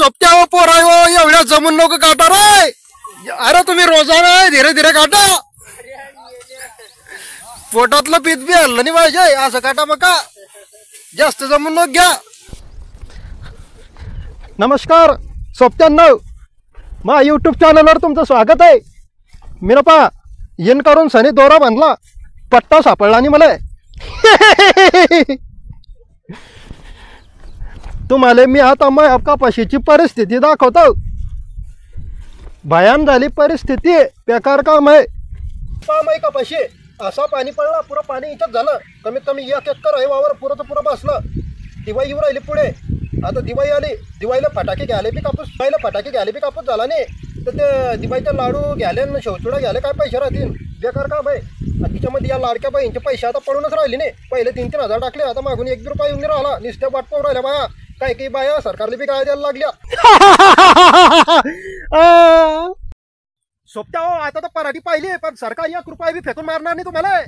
सोबत्या हो पोराय हो एवढ्या जमून नको काटा रे. अरे तुम्ही रोजाना धीरे धीरे काटा. पोटातलं पीत बी हल्लं नाही पाहिजे असं काटा मका. जास्त जमून नको घ्या. नमस्कार सोबत्यांना, मा यूट्यूब चॅनलवर तुमचं स्वागत आहे. मी ना पा येन करून सनी दोरा बांधला, पट्टा सापडला आणि मला तुम्हाला मी आता मग कपाशीची परिस्थिती दाखवतो. भयान झाली परिस्थिती, बेकार काम आहे. कपाशी असा पाणी पडला, पुरं पाणी इथंच झालं. कमीत कमी 1 एकर आहे वावर, पुरं पुरं बसलं. दिवाळी येऊ राहिली पुढे. आता दिवाळी आली, दिवाळीला फटाके घ्यायला बी कापूस, दिवाळीला फटाके घ्यायला बी कापूस झाला नाही. तर ते दिवाळीचा लाडू घ्याले ना शेवचुडा घ्यायला काय पैसे राहतील. बेकार काम आहे. तिच्यामध्ये या लाडक्या बाईंचे पैसे आता पडूनच राहिले नाही. पहिले 3-3 हजार टाकले, आता मागून 1 रुपया येऊन राहिला. नुसत्या वाट पाहून राहिल्या बाया. काही काही बाया सरकारला बी गाळ्या द्यायला लागल्या. सोबत्या हो आता तर पराठी पाहिली, पण सरकार 1 रुपया बी फेकून मारणार नाही तुम्हाला.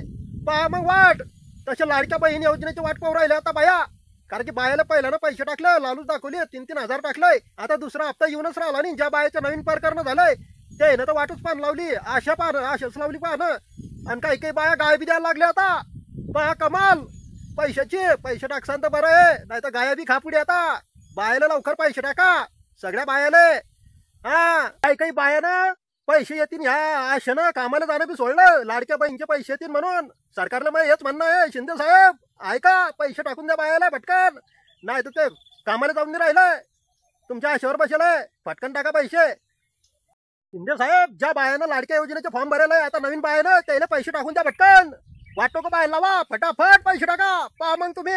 पहा मग वाट. तशा लाडक्या बहीण योजनेची वाट पाहून राहिल्या आता बाया. कारण की बायाला पहिल्यानं पैसे टाकलं, लालूच दाखवली, 3-3 हजार टाकलंय. आता दुसरा हप्ता येऊनच राहिला नाही. ज्या बायाचं नवीन प्रकरण झालंय ते ना तर वाटच पान लावली, आशाच लावली पाहणं. आणि काही काही बाया गाय बी द्यायला लागल्या आता. पहा कमाल पैसे टाकसान तर बरं आहे, नाही तर गाया बी खापुडी. आता बायाला लवकर पैसे टाका, सगळ्या बायाला. हा काही काही बायानं पैसे येतील ह्या आशेनं कामाला जाणं बी सोडलं. लाडक्या बहिणीचे पैसे येतील म्हणून सरकारला मग हेच म्हणणं आहे, शिंदे साहेब ऐका, पैसे टाकून द्या बायाला पटकन, नाही तर ते कामाला जाऊन नाही राहिलंय, तुमच्या आशेवर बसेलय. पटकन टाका पैसे. शिंदे साहेब ज्या बायानं लाडक्या योजनेचे फॉर्म भरायला आता नवीन बायानं त्याला पैसे टाकून द्या पटकन. वाटतो का बाहेर लावा, फटाफट पैसे टाका. पहा मग तुम्ही.